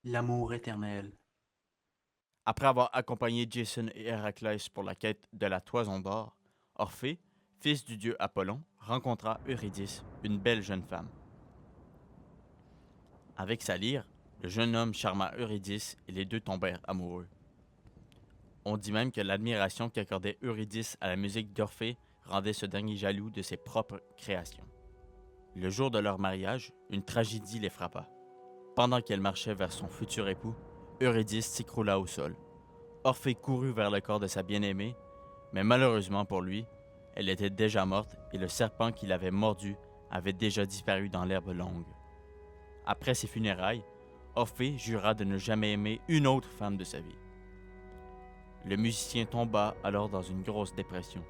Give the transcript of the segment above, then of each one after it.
L'amour éternel. Après avoir accompagné Jason et Héraclès pour la quête de la toison d'or, Orphée, fils du dieu Apollon, rencontra Eurydice, une belle jeune femme. Avec sa lyre, le jeune homme charma Eurydice et les deux tombèrent amoureux. On dit même que l'admiration qu'accordait Eurydice à la musique d'Orphée rendait ce dernier jaloux de ses propres créations. Le jour de leur mariage, une tragédie les frappa. Pendant qu'elle marchait vers son futur époux, Eurydice s'écroula au sol. Orphée courut vers le corps de sa bien-aimée, mais malheureusement pour lui, elle était déjà morte et le serpent qui l'avait mordue avait déjà disparu dans l'herbe longue. Après ses funérailles, Orphée jura de ne jamais aimer une autre femme de sa vie. Le musicien tomba alors dans une grosse dépression.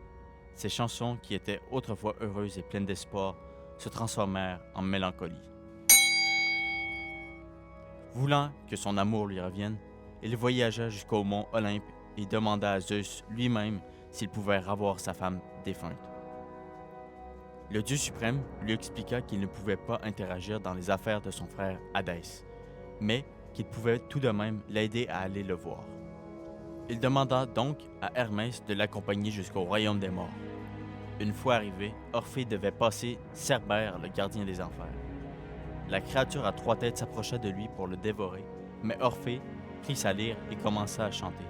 Ses chansons, qui étaient autrefois heureuses et pleines d'espoir, se transformèrent en mélancolie. Voulant que son amour lui revienne, il voyagea jusqu'au mont Olympe et demanda à Zeus lui-même s'il pouvait revoir sa femme défunte. Le dieu suprême lui expliqua qu'il ne pouvait pas interagir dans les affaires de son frère Hadès, mais qu'il pouvait tout de même l'aider à aller le voir. Il demanda donc à Hermès de l'accompagner jusqu'au royaume des morts. Une fois arrivé, Orphée devait passer Cerbère, le gardien des enfers. La créature à trois têtes s'approcha de lui pour le dévorer, mais Orphée prit sa lyre et commença à chanter.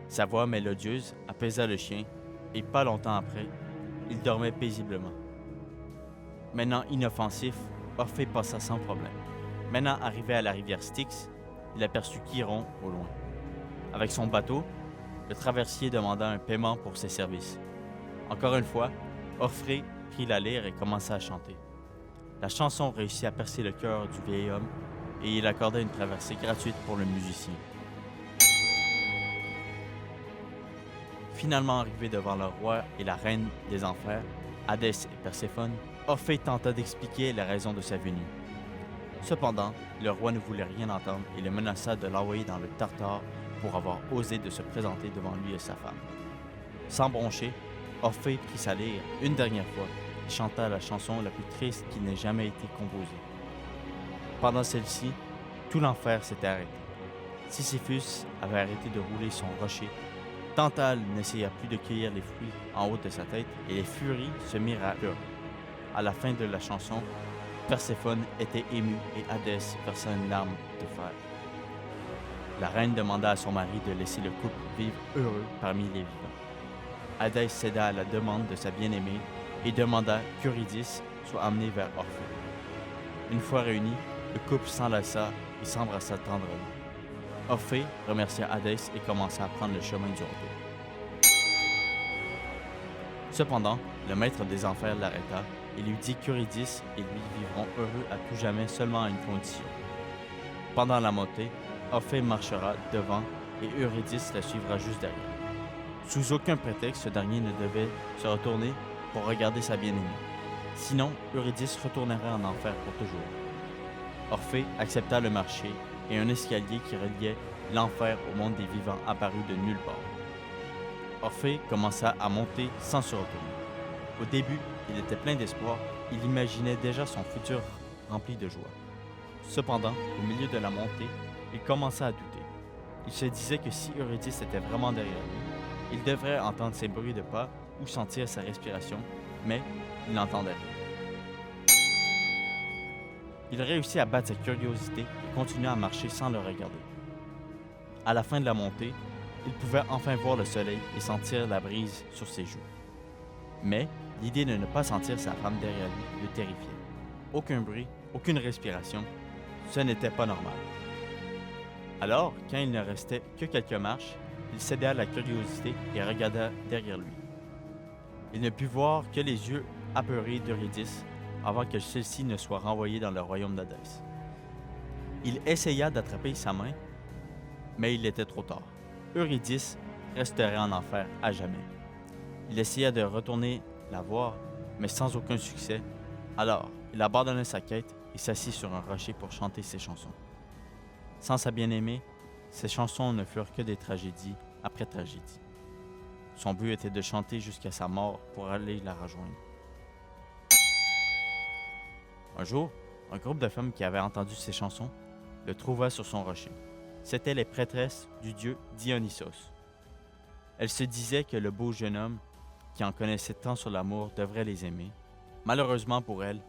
Sa voix mélodieuse apaisa le chien, et pas longtemps après, il dormait paisiblement. Maintenant inoffensif, Orphée passa sans problème. Maintenant arrivé à la rivière Styx, il aperçut Chiron au loin. Avec son bateau, le traversier demanda un paiement pour ses services. Encore une fois, Orphée prit la lyre et commença à chanter. La chanson réussit à percer le cœur du vieil homme et il accorda une traversée gratuite pour le musicien. Finalement arrivé devant le roi et la reine des enfers, Hadès et Perséphone, Orphée tenta d'expliquer la raison de sa venue. Cependant, le roi ne voulait rien entendre et le menaça de l'envoyer dans le Tartare pour avoir osé de se présenter devant lui et sa femme. Sans broncher, Orphée prit sa lyre une dernière fois et chanta la chanson la plus triste qui n'ait jamais été composée. Pendant celle-ci, tout l'enfer s'était arrêté. Sisyphus avait arrêté de rouler son rocher. Tantale n'essaya plus de cueillir les fruits en haut de sa tête et les furies se mirent à pleurer. À la fin de la chanson, Perséphone était émue et Hadès versa une larme de fer. La reine demanda à son mari de laisser le couple vivre heureux parmi les vivants. Hadès céda à la demande de sa bien-aimée et demanda qu'Eurydice soit amenée vers Orphée. Une fois réunis, le couple s'enlaça et s'embrassa tendrement. Orphée remercia Hadès et commença à prendre le chemin du retour. Cependant, le maître des enfers l'arrêta et lui dit qu'Eurydice et lui vivront heureux à tout jamais seulement à une condition. Pendant la montée, Orphée marchera devant et Eurydice la suivra juste derrière. Sous aucun prétexte, ce dernier ne devait se retourner pour regarder sa bien-aimée. Sinon, Eurydice retournerait en enfer pour toujours. Orphée accepta le marché et un escalier qui reliait l'enfer au monde des vivants apparut de nulle part. Orphée commença à monter sans se retourner. Au début, il était plein d'espoir, il imaginait déjà son futur rempli de joie. Cependant, au milieu de la montée, il commença à douter. Il se disait que si Eurydice était vraiment derrière lui, il devrait entendre ses bruits de pas ou sentir sa respiration, mais il n'entendait rien. Il réussit à battre sa curiosité et continua à marcher sans le regarder. À la fin de la montée, il pouvait enfin voir le soleil et sentir la brise sur ses joues. Mais l'idée de ne pas sentir sa femme derrière lui le terrifiait. Aucun bruit, aucune respiration, ce n'était pas normal. Alors, quand il ne restait que quelques marches, il céda à la curiosité et regarda derrière lui. Il ne put voir que les yeux apeurés d'Eurydice avant que celle-ci ne soit renvoyée dans le royaume d'Hadès. Il essaya d'attraper sa main, mais il était trop tard. Eurydice resterait en enfer à jamais. Il essaya de retourner la voir, mais sans aucun succès. Alors, il abandonna sa quête et s'assit sur un rocher pour chanter ses chansons. Sans sa bien-aimée, ses chansons ne furent que des tragédies après tragédies. Son but était de chanter jusqu'à sa mort pour aller la rejoindre. Un jour, un groupe de femmes qui avaient entendu ses chansons le trouva sur son rocher. C'étaient les prêtresses du dieu Dionysos. Elles se disaient que le beau jeune homme, qui en connaissait tant sur l'amour, devrait les aimer. Malheureusement pour elles,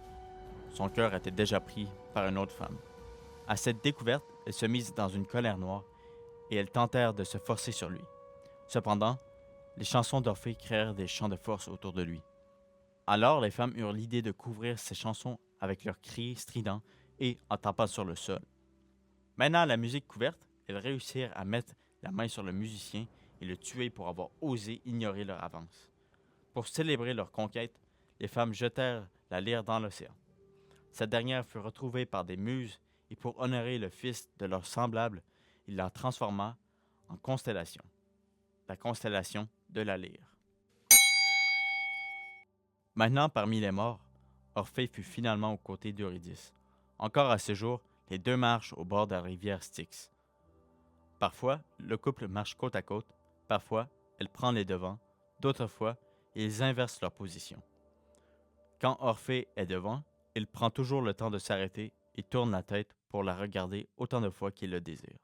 son cœur était déjà pris par une autre femme. À cette découverte, elles se misent dans une colère noire et elles tentèrent de se forcer sur lui. Cependant, les chansons d'Orphée créèrent des champs de force autour de lui. Alors les femmes eurent l'idée de couvrir ces chansons avec leurs cris stridents et en tapant sur le sol. Maintenant, la musique couverte, elles réussirent à mettre la main sur le musicien et le tuer pour avoir osé ignorer leur avance. Pour célébrer leur conquête, les femmes jetèrent la lyre dans l'océan. Cette dernière fut retrouvée par des muses et pour honorer le fils de leur semblable, il la transforma en constellation, la constellation de la lyre. Maintenant, parmi les morts, Orphée fut finalement aux côtés d'Eurydice. Encore à ce jour, les deux marchent au bord de la rivière Styx. Parfois, le couple marche côte à côte, parfois, elle prend les devants, d'autres fois, ils inversent leur position. Quand Orphée est devant, il prend toujours le temps de s'arrêter et tourne la tête pour la regarder autant de fois qu'il le désire.